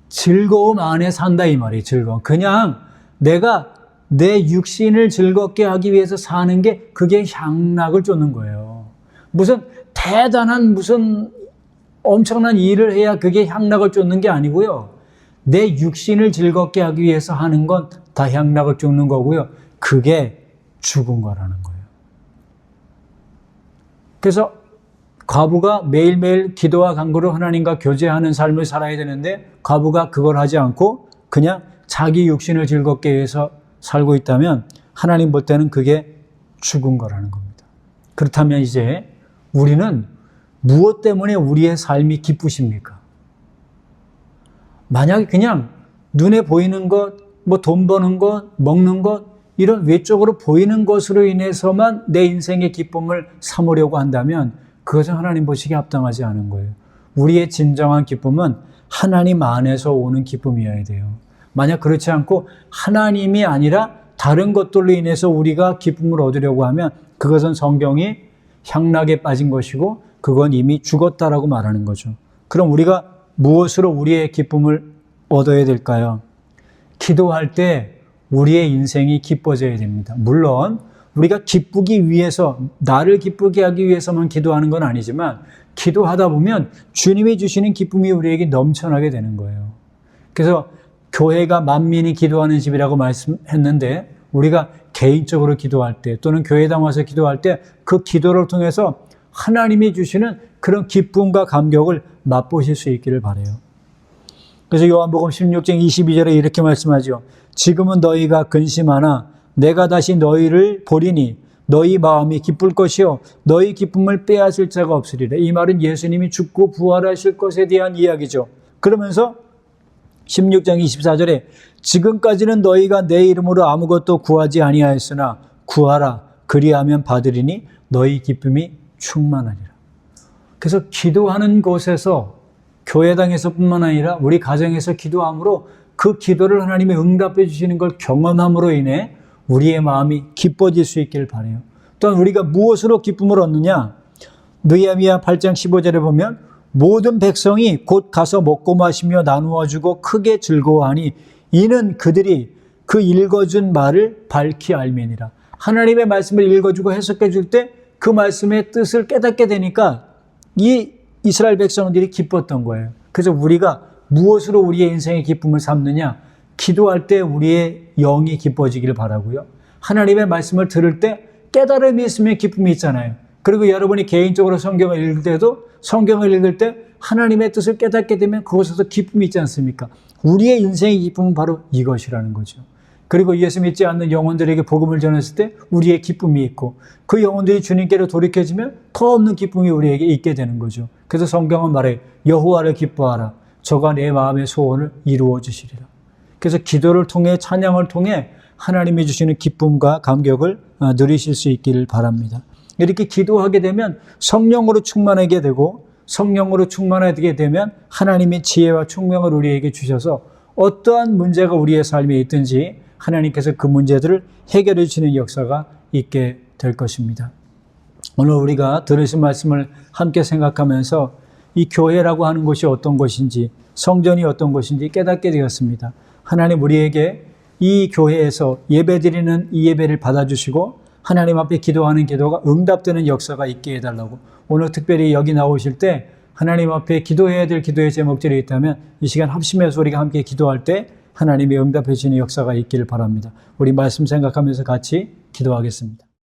즐거움 안에 산다 이 말이에요. 즐거움. 그냥 내가 내 육신을 즐겁게 하기 위해서 사는 게 그게 향락을 쫓는 거예요. 무슨 대단한 무슨 엄청난 일을 해야 그게 향락을 쫓는 게 아니고요. 내 육신을 즐겁게 하기 위해서 하는 건 다 향락을 쫓는 거고요. 그게 죽은 거라는 거예요. 그래서 과부가 매일매일 기도와 간구로 하나님과 교제하는 삶을 살아야 되는데 과부가 그걸 하지 않고 그냥 자기 육신을 즐겁게 해서 살고 있다면 하나님 볼 때는 그게 죽은 거라는 겁니다. 그렇다면 이제 우리는 무엇 때문에 우리의 삶이 기쁘십니까? 만약에 그냥 눈에 보이는 것, 돈 버는 것, 먹는 것, 이런 외적으로 보이는 것으로 인해서만 내 인생의 기쁨을 삼으려고 한다면 그것은 하나님 보시기에 합당하지 않은 거예요. 우리의 진정한 기쁨은 하나님 안에서 오는 기쁨이어야 돼요. 만약 그렇지 않고 하나님이 아니라 다른 것들로 인해서 우리가 기쁨을 얻으려고 하면 그것은 성경이 향락에 빠진 것이고 그건 이미 죽었다라고 말하는 거죠. 그럼 우리가 무엇으로 우리의 기쁨을 얻어야 될까요? 기도할 때 우리의 인생이 기뻐져야 됩니다. 물론 우리가 기쁘기 위해서, 나를 기쁘게 하기 위해서만 기도하는 건 아니지만 기도하다 보면 주님이 주시는 기쁨이 우리에게 넘쳐나게 되는 거예요. 그래서 교회가 만민이 기도하는 집이라고 말씀했는데 우리가 개인적으로 기도할 때 또는 교회당 와서 기도할 때 그 기도를 통해서 하나님이 주시는 그런 기쁨과 감격을 맛보실 수 있기를 바라요. 그래서 요한복음 16장 22절에 이렇게 말씀하죠. 지금은 너희가 근심하나 내가 다시 너희를 보리니 너희 마음이 기쁠 것이요 너희 기쁨을 빼앗을 자가 없으리라. 이 말은 예수님이 죽고 부활하실 것에 대한 이야기죠. 그러면서 16장 24절에 지금까지는 너희가 내 이름으로 아무것도 구하지 아니하였으나 구하라 그리하면 받으리니 너희 기쁨이 충만하리라. 그래서 기도하는 곳에서 교회당에서뿐만 아니라 우리 가정에서 기도함으로 그 기도를 하나님이 응답해 주시는 걸 경험함으로 인해 우리의 마음이 기뻐질 수 있기를 바라요. 또한 우리가 무엇으로 기쁨을 얻느냐? 느헤미야 8장 15절에 보면 모든 백성이 곧 가서 먹고 마시며 나누어 주고 크게 즐거워하니 이는 그들이 그 읽어준 말을 밝히 알미니라. 하나님의 말씀을 읽어주고 해석해 줄 때 그 말씀의 뜻을 깨닫게 되니까 이 이스라엘 백성들이 기뻤던 거예요. 그래서 우리가 무엇으로 우리의 인생의 기쁨을 삼느냐? 기도할 때 우리의 영이 기뻐지기를 바라고요. 하나님의 말씀을 들을 때 깨달음이 있으면 기쁨이 있잖아요. 그리고 여러분이 개인적으로 성경을 읽을 때도 성경을 읽을 때 하나님의 뜻을 깨닫게 되면 그것에서 기쁨이 있지 않습니까? 우리의 인생의 기쁨은 바로 이것이라는 거죠. 그리고 예수 믿지 않는 영혼들에게 복음을 전했을 때 우리의 기쁨이 있고 그 영혼들이 주님께로 돌이켜지면 더 없는 기쁨이 우리에게 있게 되는 거죠. 그래서 성경은 말해요. 여호와를 기뻐하라. 저가 내 마음의 소원을 이루어 주시리라. 그래서 기도를 통해 찬양을 통해 하나님이 주시는 기쁨과 감격을 누리실 수 있기를 바랍니다. 이렇게 기도하게 되면 성령으로 충만하게 되고 성령으로 충만하게 되면 하나님의 지혜와 총명을 우리에게 주셔서 어떠한 문제가 우리의 삶에 있든지 하나님께서 그 문제들을 해결해 주시는 역사가 있게 될 것입니다. 오늘 우리가 들으신 말씀을 함께 생각하면서 이 교회라고 하는 것이 어떤 것인지 성전이 어떤 것인지 깨닫게 되었습니다. 하나님 우리에게 이 교회에서 예배드리는 이 예배를 받아주시고 하나님 앞에 기도하는 기도가 응답되는 역사가 있게 해달라고 오늘 특별히 여기 나오실 때 하나님 앞에 기도해야 될 기도의 제목들이 있다면 이 시간 합심해서 우리가 함께 기도할 때 하나님이 응답해 주시는 역사가 있기를 바랍니다. 우리 말씀 생각하면서 같이 기도하겠습니다.